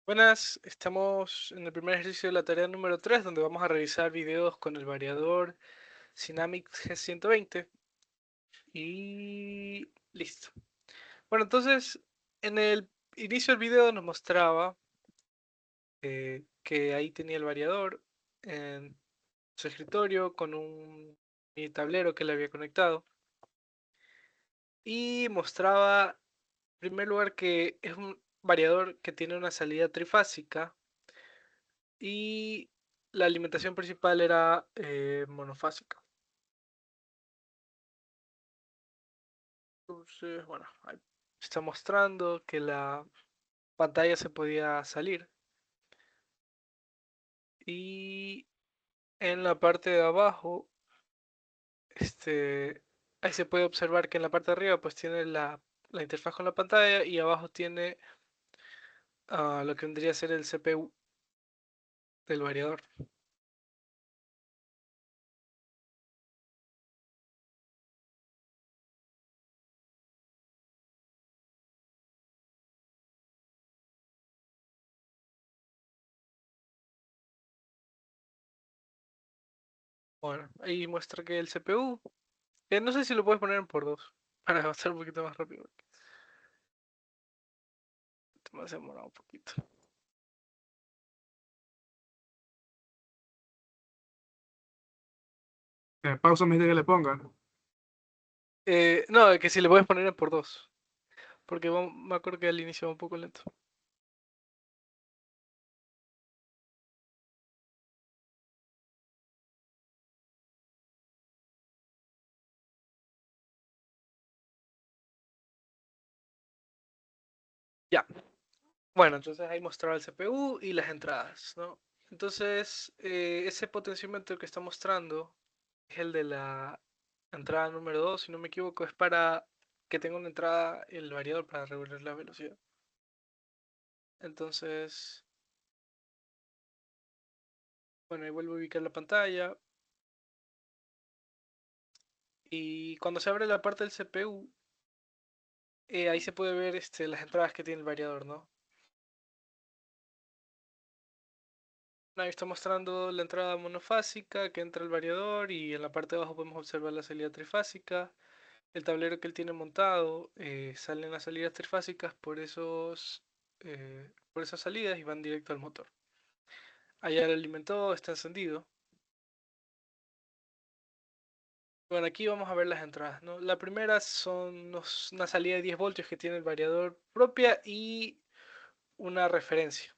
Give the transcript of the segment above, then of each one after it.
Buenas, estamos en el primer ejercicio de la tarea número 3, donde vamos a revisar videos con el variador Dynamics G120 y listo. Bueno, entonces en el inicio del video nos mostraba que ahí tenía el variador en su escritorio con un mini tablero que le había conectado y mostraba en primer lugar que es un variador que tiene una salida trifásica y la alimentación principal era monofásica. Entonces, bueno, ahí está mostrando que la pantalla se podía salir y en la parte de abajo, ahí se puede observar que en la parte de arriba pues tiene la interfaz con la pantalla y abajo tiene lo que vendría a ser el CPU del variador. Bueno, ahí muestra que el CPU, no sé si lo puedes poner en por dos para avanzar un poquito más rápido. Te vas a demorar un poquito. Pausa me dice que le ponga. No, que si le puedes poner en por dos. Porque me acuerdo que al inicio va un poco lento. Ya. Bueno, entonces ahí mostraba el CPU y las entradas, ¿no? Entonces, ese potenciómetro que está mostrando es el de la entrada número 2, si no me equivoco, es para que tenga una entrada el variador para regular la velocidad. Entonces, bueno, ahí vuelvo a ubicar la pantalla. Y cuando se abre la parte del CPU, ahí se puede ver las entradas que tiene el variador, ¿no? Ahí está mostrando la entrada monofásica que entra el variador y en la parte de abajo podemos observar la salida trifásica. El tablero que él tiene montado, salen las salidas trifásicas por esas salidas y van directo al motor. Allá el alimentado está encendido. Bueno, aquí vamos a ver las entradas, ¿no? La primera son una salida de 10 voltios que tiene el variador propia y una referencia.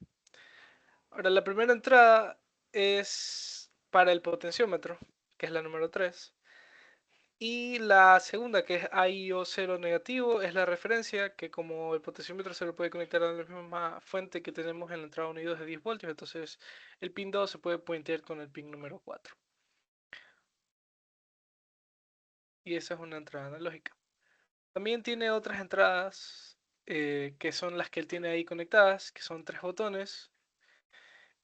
Ahora, la primera entrada es para el potenciómetro, que es la número 3. Y la segunda, que es AIO 0 negativo, es la referencia que como el potenciómetro se lo puede conectar a la misma fuente que tenemos en la entrada 1 y 2 de 10 voltios, entonces el pin 2 se puede pointear con el pin número 4. Y esa es una entrada analógica. También tiene otras entradas que son las que él tiene ahí conectadas, que son tres botones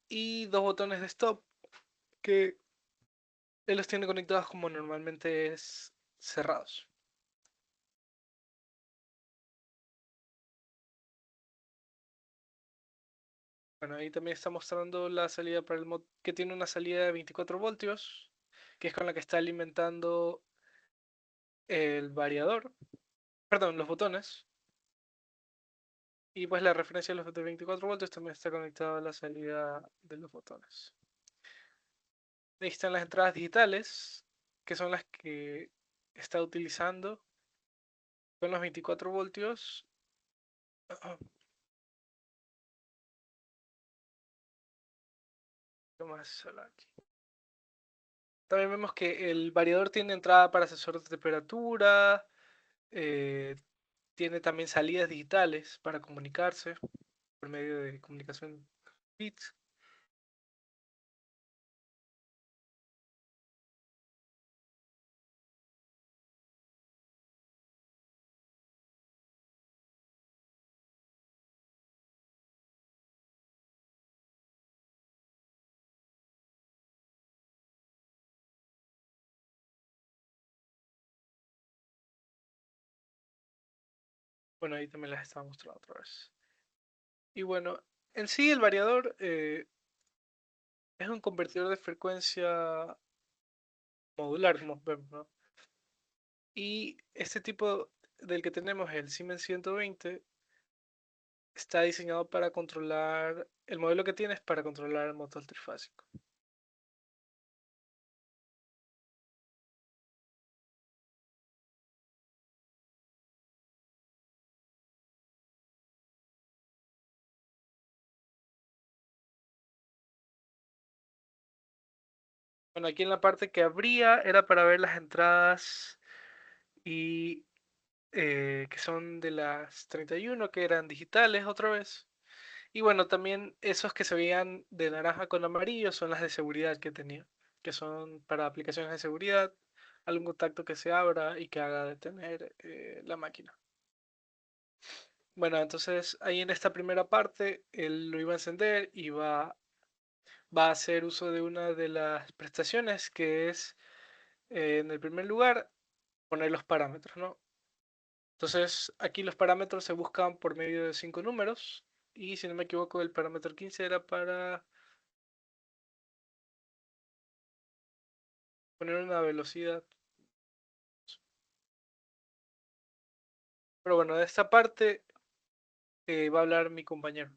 y dos botones de stop, que él los tiene conectados como normalmente es cerrados. Bueno, ahí también está mostrando la salida para el mod que tiene una salida de 24 voltios, que es con la que está alimentando el variador, perdón, los botones. Y pues la referencia de los de 24 voltios también está conectada a la salida de los botones. Ahí están las entradas digitales, que son las que está utilizando con los 24 voltios. ¿Qué más sale aquí? También vemos que el variador tiene entrada para sensor de temperatura, eh, tiene también salidas digitales para comunicarse por medio de comunicación bits. Bueno, ahí también las estaba mostrando otra vez. Y bueno, En sí, el variador es un convertidor de frecuencia modular, como vemos, ¿no? Y este tipo del que tenemos, el Siemens 120, está diseñado para controlar, el modelo que tiene es para controlar el motor trifásico. Bueno, aquí en la parte que abría era para ver las entradas y que son de las 31 que eran digitales otra vez. Y bueno, también esos que se veían de naranja con amarillo son las de seguridad que tenía, que son para aplicaciones de seguridad, algún contacto que se abra y que haga detener la máquina. Bueno, entonces ahí en esta primera parte él lo iba a encender y va a hacer uso de una de las prestaciones que es, en el primer lugar, poner los parámetros, ¿no? Entonces aquí los parámetros se buscan por medio de 5 números y si no me equivoco el parámetro 15 era para poner una velocidad. Pero bueno, de esta parte va a hablar mi compañero.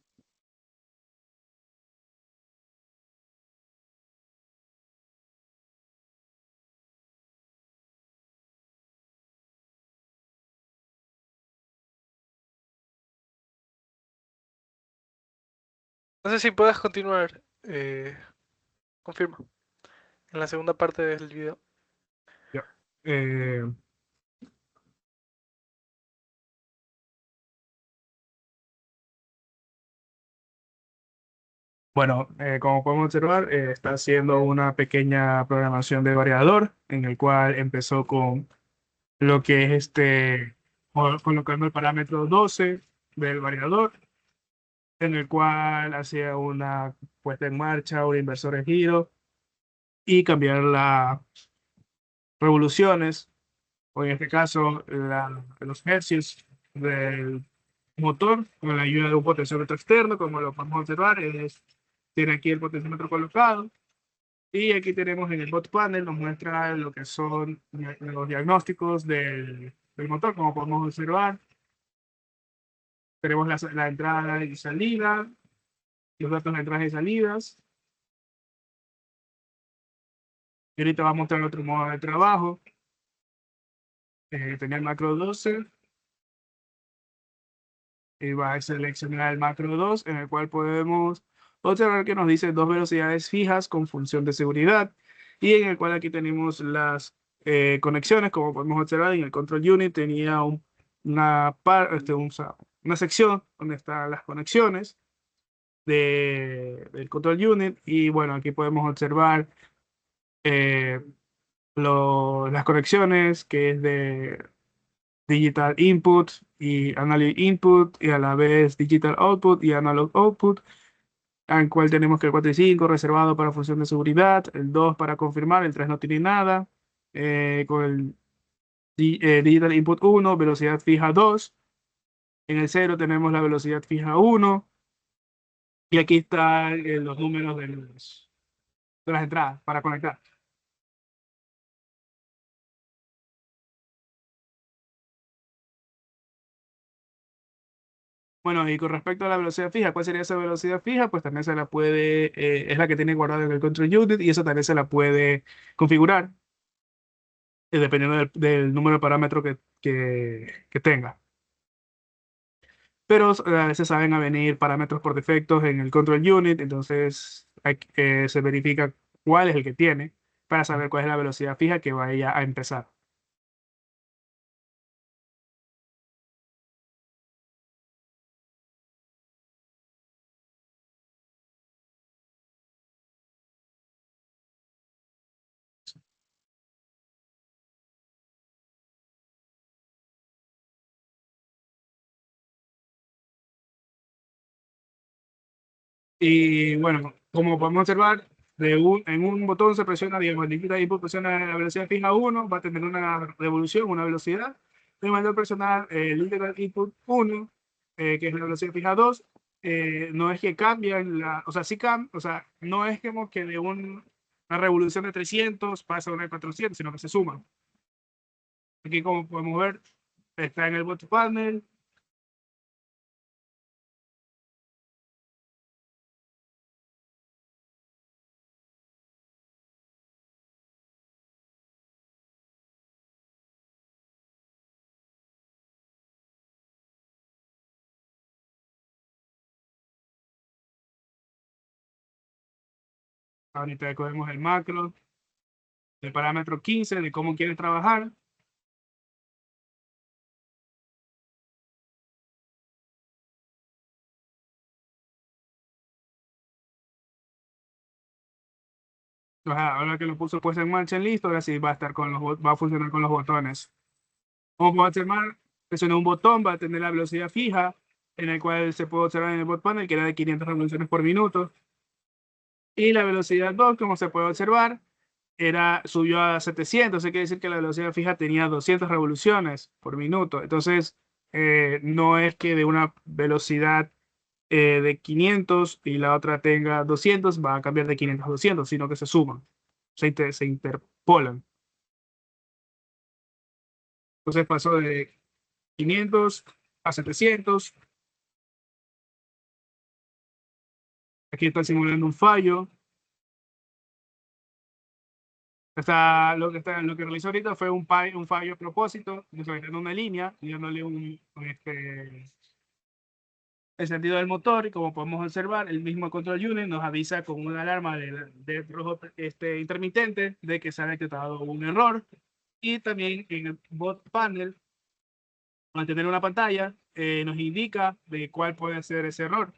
No sé si puedes continuar, confirma, en la segunda parte del video. Ya. Eh, bueno, como podemos observar, está haciendo una pequeña programación de variador, en el cual empezó con lo que es colocando el parámetro 12 del variador, en el cual hacía una puesta en marcha, un inversor de giro y cambiar las revoluciones, o en este caso los hercios del motor, con la ayuda de un potenciómetro externo, como lo podemos observar, tiene aquí el potenciómetro colocado. Y aquí tenemos en el bot panel, nos muestra lo que son los diagnósticos del motor, como podemos observar. Tenemos la entrada y salida, los datos de entradas y salidas. Y ahorita va a mostrar otro modo de trabajo. Tenía el macro 12 y va a seleccionar el macro 2, en el cual podemos observar que nos dice dos velocidades fijas con función de seguridad, y en el cual aquí tenemos las conexiones, como podemos observar en el control unit tenía una sección donde están las conexiones del control unit, y bueno, aquí podemos observar eh, las conexiones que es de digital input y analog input, y a la vez digital output y analog output, al cual tenemos que el 4 y 5 reservado para función de seguridad, el 2 para confirmar, el 3 no tiene nada, con el digital input 1, velocidad fija 2, en el 0 tenemos la velocidad fija 1, y aquí están los números de las entradas para conectar. Bueno, y con respecto a la velocidad fija, ¿cuál sería esa velocidad fija? Pues también se la puede, es la que tiene guardada en el control unit, y eso también se la puede configurar dependiendo del número de parámetros que tenga. Pero a veces saben a venir parámetros por defectos en el control unit, entonces se verifica cuál es el que tiene para saber cuál es la velocidad fija que vaya a empezar. Y bueno, como podemos observar, en un botón se presiona, digamos, el digital input presiona la velocidad fija 1, va a tener una revolución, una velocidad. En momento de presionar el digital input 1, que es la velocidad fija 2, no es que cambian o sea, o sea, no es como que de una revolución de 300 pasa a una de 400, sino que se suman. Aquí, como podemos ver, está en el bot panel. Ahorita cogemos el macro, el parámetro 15 de cómo quiere trabajar. Ajá, ahora que lo puso pues en marcha en listo, ahora sí va a estar con va a funcionar con los botones. Como puedo observar, presiona un botón, va a tener la velocidad fija, en el cual se puede observar en el bot panel que era de 500 revoluciones por minuto. Y la velocidad 2, como se puede observar, subió a 700. Eso quiere decir que la velocidad fija tenía 200 revoluciones por minuto. Entonces, no es que de una velocidad de 500 y la otra tenga 200, va a cambiar de 500 a 200, sino que se suman, se interpolan. Entonces pasó de 500 a 700. Aquí está simulando un fallo. Lo que realizó ahorita fue un fallo a propósito, desorientando una línea y dándole el sentido del motor. Y como podemos observar, el mismo control unit nos avisa con una alarma de rojo intermitente de que se ha detectado un error. Y también en el bot panel, al tener una pantalla, nos indica de cuál puede ser ese error.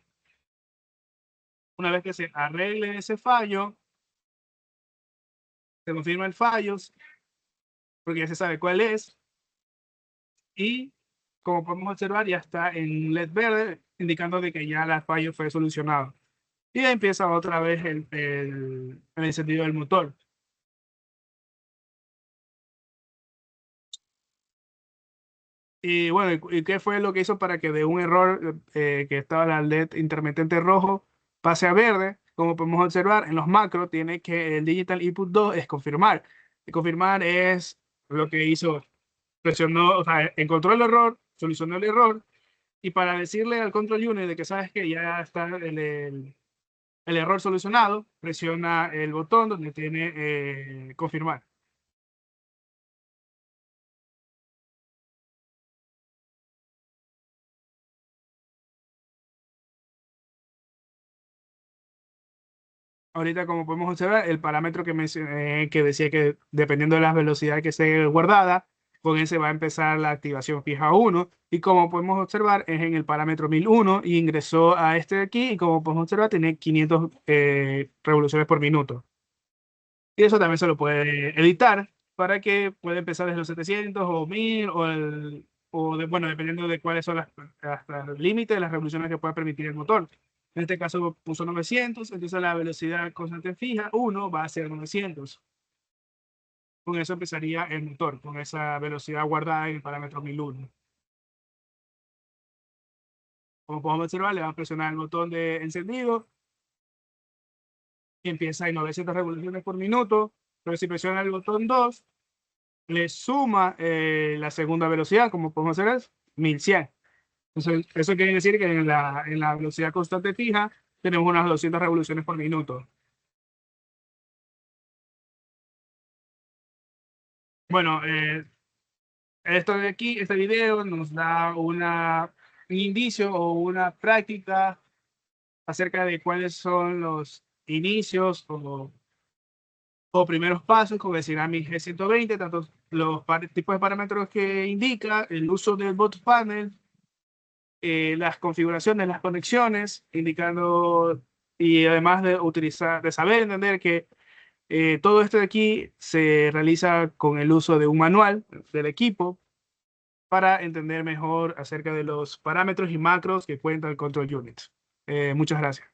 Una vez que se arregle ese fallo, se confirma el fallo, porque ya se sabe cuál es. Y como podemos observar, ya está en LED verde, indicando de que ya el fallo fue solucionado. Y ya empieza otra vez el encendido del motor. Y bueno, ¿y qué fue lo que hizo para que de un error que estaba la LED intermitente rojo pase a verde? Como podemos observar, en los macros tiene que el Digital Input 2 es confirmar. Y confirmar es lo que hizo, presionó, o sea, encontró el error, solucionó el error, y para decirle al control unit de que sabes que ya está el error solucionado, presiona el botón donde tiene confirmar. Ahorita, como podemos observar, el parámetro que mencioné, que decía que dependiendo de la velocidad que esté guardada, con ese va a empezar la activación fija 1. Y como podemos observar, es en el parámetro 1001 y ingresó a este de aquí. Y como podemos observar, tiene 500 revoluciones por minuto. Y eso también se lo puede editar para que pueda empezar desde los 700 o 1000 bueno, dependiendo de cuáles son hasta el límite de las revoluciones que pueda permitir el motor. En este caso puso 900, entonces la velocidad constante fija 1 va a ser 900. Con eso empezaría el motor, con esa velocidad guardada en el parámetro 1001. Como podemos observar, le va a presionar el botón de encendido y empieza en 900 revoluciones por minuto. Pero si presiona el botón 2, le suma la segunda velocidad, como podemos hacer es 1100. Entonces, eso quiere decir que en la velocidad constante fija tenemos unas 200 revoluciones por minuto. Bueno, esto de aquí, este video nos da un indicio o una práctica acerca de cuáles son los inicios o primeros pasos con el Tsunami G120, tanto los tipos de parámetros que indica, el uso del bot panel, las configuraciones, las conexiones, indicando, y además de utilizar, de saber entender que todo esto de aquí se realiza con el uso de un manual del equipo para entender mejor acerca de los parámetros y macros que cuenta el Control Unit. Muchas gracias.